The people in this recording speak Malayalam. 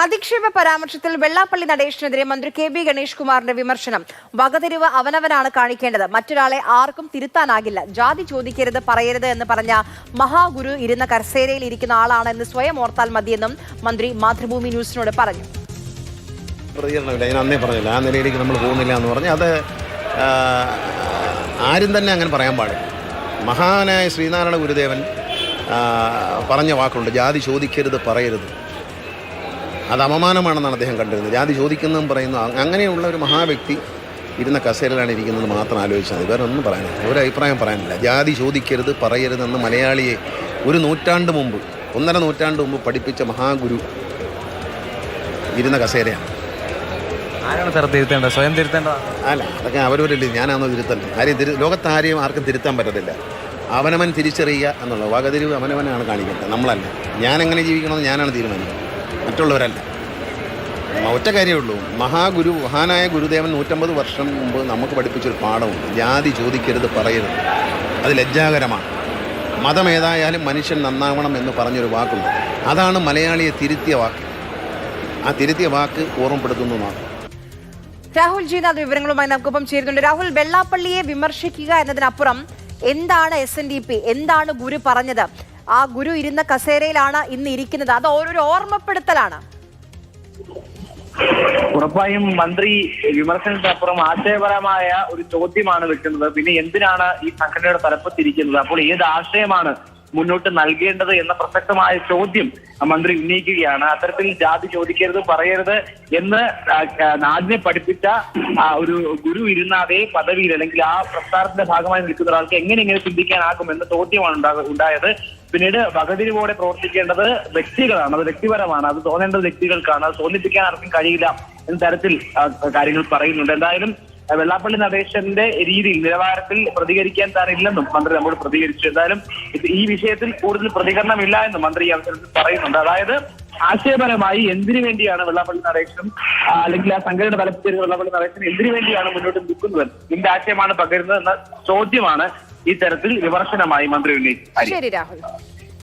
അധിക്ഷേപ പരാമർശത്തിൽ വെള്ളാപ്പള്ളി നടേശനെതിരെ മന്ത്രി കെ.ബി. ഗണേഷ് കുമാറിന്റെ വിമർശനം. വകതിരിവ് അവനവനാണ് കാണിക്കേണ്ടത്, മറ്റൊരാളെ ആർക്കും തിരുത്താനാകില്ല. ജാതി ചോദിക്കരുത് പറയരുത് എന്ന് പറഞ്ഞ മഹാഗുരു ഇരുന്ന കസേരയിൽ ഇരിക്കുന്ന ആളാണ് എന്ന് സ്വയം ഓർത്താൽ മതിയെന്നും മന്ത്രി മാതൃഭൂമി ന്യൂസിനോട് പറഞ്ഞു. പ്രതികരണമില്ല, ഞാൻ അന്നേ പറഞ്ഞില്ല, ആ നിലയിലേക്ക് നമ്മൾ പോകുന്നില്ല എന്ന് പറഞ്ഞ് അത് ആരും തന്നെ അങ്ങനെ പറയാൻ പാടില്ല. മഹാനായ ശ്രീനാരായണ ഗുരുദേവൻ പറഞ്ഞ വാക്കുണ്ട്, ജാതി ചോദിക്കരുത് പറയരുത്. അത് അപമാനമാണെന്നാണ് അദ്ദേഹം കണ്ടിരുന്നത്. ജാതി ചോദിക്കുന്നതും പറയുന്നു. അങ്ങനെയുള്ള ഒരു മഹാവ്യക്തി ഇരുന്ന കസേരയിലാണ് ഇരിക്കുന്നത് മാത്രം ആലോചിച്ചാൽ മതി, വേറെ ഒന്നും പറയാനില്ല, ഒരു അഭിപ്രായം പറയാനില്ല. ജാതി ചോദിക്കരുത് പറയരുതെന്ന് മലയാളിയെ ഒരു നൂറ്റാണ്ട് മുമ്പ്, 1.5 നൂറ്റാണ്ട് മുമ്പ് പഠിപ്പിച്ച മഹാഗുരു ഇരുന്ന കസേരയാണ്. ആരാണ് തിരുത്തേണ്ടത്? സ്വയം തിരുത്തേണ്ടത് അല്ല, അതൊക്കെ അവരവരല്ലേ, ഞാനാണോ തിരുത്തണ്ടത്? ആരെയും ലോകത്ത് ആർക്കും തിരുത്താൻ പറ്റത്തില്ല. അവനവൻ തിരിച്ചറിയുക എന്നുള്ളത്. വകതിരിവ് അവനവനാണ് കാണിക്കേണ്ടത്, നമ്മളല്ല. ഞാൻ എങ്ങനെ ജീവിക്കണമെന്ന് ഞാനാണ് തീരുമാനിക്കുന്നത്, മറ്റുള്ളവരല്ല. ഒറ്റ കാര്യമേ ഉള്ളൂ, മഹാനായ ഗുരുദേവൻ 150 വർഷം മുമ്പ് നമുക്ക് പഠിപ്പിച്ചൊരു പാഠമുണ്ട്, ജാതി ചോദിക്കരുത് പറയരുത്. അത് ലജ്ജാകരമാണ്. മതം ഏതായാലും മനുഷ്യൻ നന്നാവണം എന്ന് പറഞ്ഞൊരു വാക്കുണ്ട്. അതാണ് മലയാളിയെ തിരുത്തിയ വാക്ക്. ആ തിരുത്തിയ വാക്ക് ഓർമ്മപ്പെടുത്തുന്നു മാത്രം. രാഹുൽ ജീനാഥ് വിവരങ്ങളുമായി നമുക്കൊപ്പം ചേരുന്നുണ്ട്. രാഹുൽ, വെള്ളാപ്പള്ളിയെ വിമർശിക്കുക എന്നതിനപ്പുറം എന്താണ് SNDP, എന്താണ് ഗുരു പറഞ്ഞത്? ആ ഗുരു ഇരുന്ന കസേരയിലാണ് ഇന്ന് ഇരിക്കുന്നത്, അത് ഓരോരു ഓർമ്മപ്പെടുത്തലാണ്. ഉറപ്പായും മന്ത്രി വിമർശനത്തിനപ്പുറം ആശയപരമായ ഒരു ചോദ്യമാണ് വെക്കുന്നത്. പിന്നെ എന്തിനാണ് ഈ സംഘടനയുടെ തലപ്പത്തിരിക്കുന്നത്, അപ്പോൾ ഏത് ആശയമാണ് മുന്നോട്ട് നൽകേണ്ടത് എന്ന പ്രസക്തമായ ചോദ്യം മന്ത്രി ഉന്നയിക്കുകയാണ്. അത്തരത്തിൽ ജാതി ചോദിക്കരുത് പറയരുത് എന്ന് നാടിനെ പഠിപ്പിച്ച ഒരു ഗുരു ഇരുന്ന അതേ പദവിയിൽ അല്ലെങ്കിൽ ആ പ്രസ്ഥാനത്തിന്റെ ഭാഗമായി നിൽക്കുന്ന ഒരാൾക്ക് എങ്ങനെ ചിന്തിക്കാനാകും എന്ന ചോദ്യമാണ് ഉണ്ടായത്. പിന്നീട് വകതിരിവോടെ പ്രവർത്തിക്കേണ്ടത് വ്യക്തികളാണ്, അത് വ്യക്തിപരമാണ്, അത് തോന്നേണ്ടത് വ്യക്തികൾക്കാണ്, അത് തോന്നിപ്പിക്കാൻ ആർക്കും കഴിയില്ല എന്ന തരത്തിൽ കാര്യങ്ങൾ പറയുന്നുണ്ട്. എന്തായാലും വെള്ളാപ്പള്ളി നടേശന്റെ രീതിയിൽ നിലവാരത്തിൽ പ്രതികരിക്കാൻ താനില്ലെന്നും മന്ത്രി നമ്മോട് പ്രതികരിച്ചു. എന്തായാലും ഈ വിഷയത്തിൽ കൂടുതൽ പ്രതികരണമില്ല എന്നും മന്ത്രി ഈ അവസരത്തിൽ പറയുന്നുണ്ട്. അതായത് ആശയപരമായി എന്തിനു വേണ്ടിയാണ് വെള്ളാപ്പള്ളി നടേശനും അല്ലെങ്കിൽ ആ സംഘടന തലപ്പത്തിൽ വെള്ളാപ്പള്ളി നടേശൻ എന്തിനു വേണ്ടിയാണ് മുന്നോട്ട് നിൽക്കുന്നത്, ഇതിന്റെ ആശയമാണ് പകരുന്നത് എന്ന ചോദ്യമാണ് ഈ തരത്തിൽ വിമർശനമായി മന്ത്രി ഉന്നയിച്ചത്. ശരി രാഹുൽ.